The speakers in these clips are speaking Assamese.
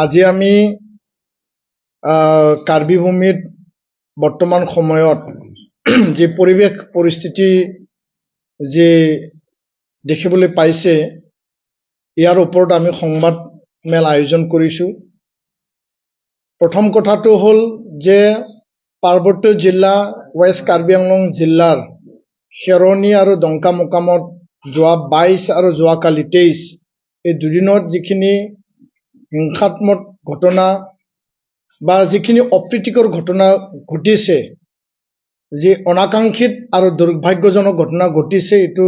আজি আমি কাৰ্বি ভূমিত বৰ্তমান সময়ত যি পৰিৱেশ পৰিস্থিতি যি দেখিবলৈ পাইছে ইয়াৰ ওপৰত আমি সংবাদ মেল আয়োজন কৰিছোঁ। প্ৰথম কথাটো হ'ল যে পাৰ্বত্য জিলা ৱেষ্ট কাৰ্বি আংলং জিলাৰ খেৰণি আৰু ডংকা মোকামত যোৱা 22 আৰু যোৱাকালি 23 এই দুদিনত যিখিনি হিংসাত্মক ঘটনা বা যিখিনি অপ্ৰীতিকৰ ঘটনা ঘটিছে, যি অনাকাংক্ষিত আৰু দুৰ্ভাগ্যজনক ঘটনা ঘটিছে, এইটো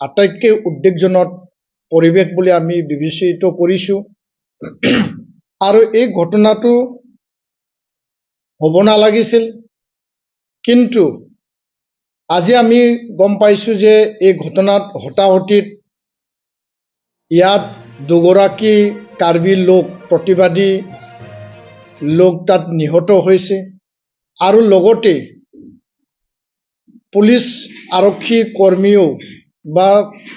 আটাইতকৈ উদ্বেগজনক পৰিৱেশ বুলি আমি বিবেচিত কৰিছোঁ। আৰু এই ঘটনাটো হ'ব নালাগিছিল, কিন্তু আজি আমি গম পাইছোঁ যে এই ঘটনাত হতাহতিত ইয়াত দুগৰাকী কাৰ্বি লোক প্ৰতিবাদী লোক তাত নিহত হৈছে আৰু লগতে পুলিচ আৰক্ষী কৰ্মীও বা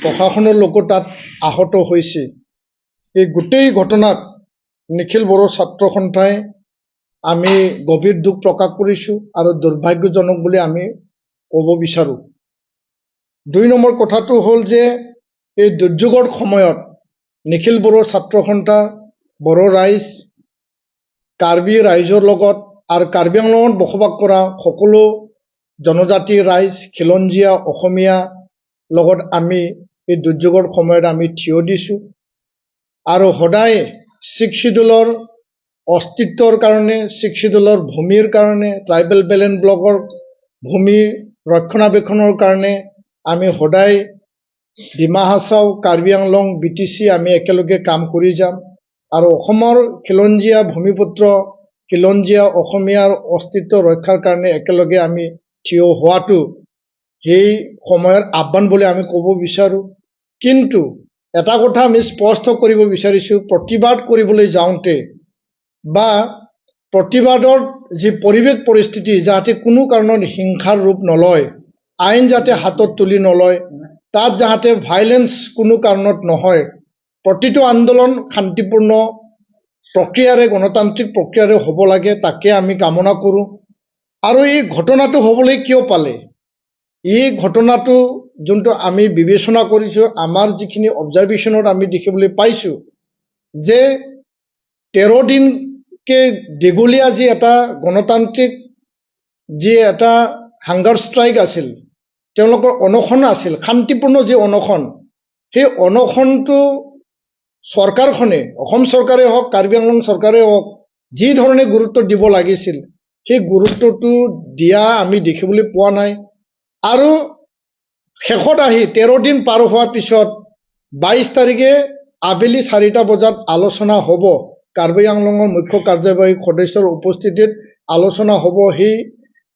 প্ৰশাসনৰ লোকো তাত আহত হৈছে। এই গোটেই ঘটনাক নিখিল বড়ো ছাত্ৰ সন্থাই আমি গভীৰ দুখ প্ৰকাশ কৰিছোঁ আৰু দুৰ্ভাগ্যজনক বুলি আমি ক'ব বিচাৰোঁ। 2 নম্বৰ কথাটো হ'ল যে এই দুৰ্যোগৰ সময়ত নিখিল বড়ো ছাত্ৰ সন্থা, বড়ো ৰাইজ, কাৰ্বি ৰাইজৰ লগত আৰু কাৰ্বি আংলঙত বসবাস কৰা সকলো জনজাতি ৰাইজ, খিলঞ্জীয়া অসমীয়া লগত আমি এই দুৰ্যোগৰ সময়ত আমি থিয় দিছোঁ আৰু সদায় শিখ শিডিউলৰ অস্তিত্বৰ কাৰণে, শিখ শিডিউলৰ ভূমিৰ কাৰণে, ট্ৰাইবেল বেলেঞ্চ ব্লকৰ ভূমি ৰক্ষণাবেক্ষণৰ কাৰণে আমি সদায় ডিমা হাছাও, কাৰ্বি আংলং, BTC আমি একেলগে কাম কৰি যাম আৰু অসমৰ খিলঞ্জীয়া ভূমিপুত্ৰ, খিলঞ্জীয়া অসমীয়াৰ অস্তিত্ব ৰক্ষাৰ কাৰণে একেলগে আমি থিয় হোৱাটো সেই সময়ৰ আহ্বান বুলি আমি ক'ব বিচাৰোঁ। কিন্তু এটা কথা আমি স্পষ্ট কৰিব বিচাৰিছোঁ, প্ৰতিবাদ কৰিবলৈ যাওঁতে বা প্ৰতিবাদৰ যি পৰিৱেশ পৰিস্থিতি যাতে কোনো কাৰণত হিংসাৰ ৰূপ নলয়, আইন যাতে হাতত তুলি নলয়, তাত যাতে ভাইলেন্স কোনো কাৰণত নহয়, প্ৰতিটো আন্দোলন শান্তিপূৰ্ণ প্ৰক্ৰিয়াৰে, গণতান্ত্ৰিক প্ৰক্ৰিয়াৰে হ'ব লাগে, তাকে আমি কামনা কৰোঁ। আৰু এই ঘটনাটো হ'বলৈ কিয় পালে? এই ঘটনাটো যোনটো আমি বিবেচনা কৰিছোঁ, আমাৰ যিখিনি অবজাৰভেশ্যনত আমি দেখিবলৈ পাইছোঁ যে 13 দিনকে দীঘলীয়া যি এটা গণতান্ত্ৰিক যি এটা হাংগাৰ ষ্ট্ৰাইক আছিল, তেওঁলোকৰ অনশন আছিল, শান্তিপূৰ্ণ যি অনশন, সেই অনশনটো চৰকাৰখনে, অসম চৰকাৰে হওক, কাৰ্বি আংলং চৰকাৰে হওক, যি ধৰণে গুৰুত্ব দিব লাগিছিল সেই গুৰুত্বটো দিয়া আমি দেখিবলৈ পোৱা নাই। আৰু শেষত আহি 13 দিন পাৰ হোৱাৰ পিছত 22 তাৰিখে আবেলি 4টা বজাত আলোচনা হ'ব, কাৰ্বি আংলঙৰ মুখ্য কাৰ্যবাহী সদস্যৰ উপস্থিতিত আলোচনা হ'ব, সেই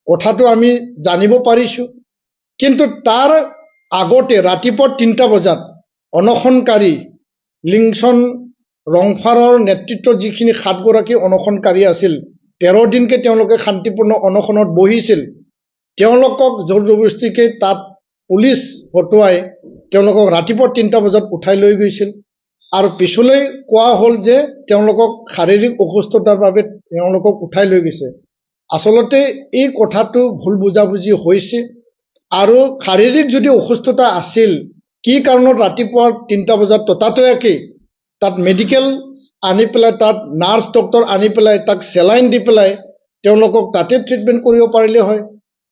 কথাটো আমি জানিব পাৰিছোঁ। কিন্তু তাৰ আগতে ৰাতিপুৱা 3টা বজাত অনশনকাৰী লিংচন ৰংফাৰৰ নেতৃত্বত যিখিনি 7 গৰাকী অনশনকাৰী আছিল, 13 দিনকে তেওঁলোকে শান্তিপূৰ্ণ অনশনত বহিছিল, তেওঁলোকক জোৰ জবৰদস্তিকে তাত পুলিচ হতুৱাই তেওঁলোকক ৰাতিপুৱা 3টা বজাত উঠাই লৈ গৈছিল আৰু পিছলৈ কোৱা হ'ল যে তেওঁলোকক শাৰীৰিক অসুস্থতাৰ বাবে তেওঁলোকক উঠাই লৈ গৈছে। আচলতে এই কথাটো ভুল বুজাবুজি হৈছে আৰু শাৰীৰিক যদি অসুস্থতা আছিল, কি কাৰণত ৰাতিপুৱা 3টা বজাত ততাতৈয়াকৈ তাত মেডিকেল আনি পেলাই, তাত নাৰ্ছ ডক্টৰ আনি পেলাই, তাক চেলাইন দি পেলাই তেওঁলোকক তাতে ট্ৰিটমেণ্ট কৰিব পাৰিলে হয়।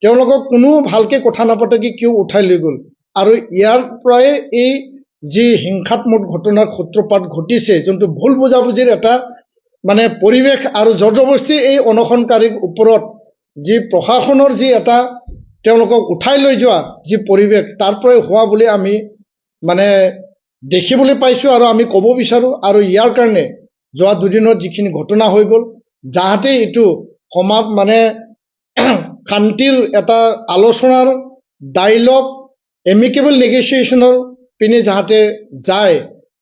তেওঁলোকক কোনো ভালকৈ কথা নাপাতাকৈ কিয় উঠাই লৈ গ'ল? আৰু ইয়াৰ পৰাই এই যি হিংসাত্মক ঘটনাৰ সূত্ৰপাত ঘটিছে, যোনটো ভুল বুজাবুজিৰ এটা মানে পৰিৱেশ আৰু জবৰদস্তি এই অনশনকাৰীৰ ওপৰত যি প্ৰশাসনৰ যি এটা তেওঁলোকক উঠাই লৈ যোৱা যি পৰিৱেশ, তাৰ পৰাই হোৱা বুলি আমি মানে দেখিবলৈ পাইছোঁ আৰু আমি ক'ব বিচাৰোঁ। আৰু ইয়াৰ কাৰণে যোৱা দুদিনত যিখিনি ঘটনা হৈ গ'ল, যাতে এইটো মানে শান্তিৰ এটা আলোচনাৰ ডাইলগ, এমিকেবল নেগচিয়েশ্যনৰ পিনে যাতে যায়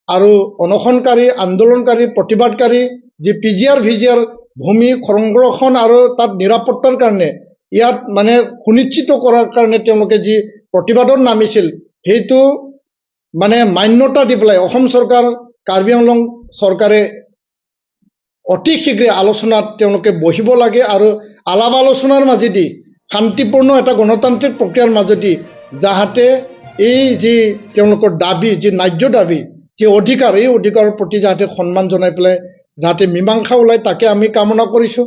আৰু অনশনকাৰী, আন্দোলনকাৰী, প্ৰতিবাদকাৰী যি PGR VGR ভূমি সংৰক্ষণ আৰু তাত নিৰাপত্তাৰ কাৰণে ইয়াত মানে সুনিশ্চিত কৰাৰ কাৰণে তেওঁলোকে যি প্ৰতিবাদত নামিছিল, সেইটো মানে মান্যতা দি পেলাই অসম চৰকাৰ, কাৰ্বি আংলং চৰকাৰে অতি শীঘ্ৰে আলোচনাত তেওঁলোকে বহিব লাগে আৰু আলাপ আলোচনাৰ মাজেদি শান্তিপূৰ্ণ এটা গণতান্ত্ৰিক প্ৰক্ৰিয়াৰ মাজেদি যাহাতে এই যি তেওঁলোকৰ দাবী যি ন্যায্য দাবী যি অধিকাৰ এই অধিকাৰৰ প্ৰতি যাহাতে সন্মান জনাই পেলাই যাহাতে মীমাংসা ওলায় তাকে আমি কামনা কৰিছোঁ।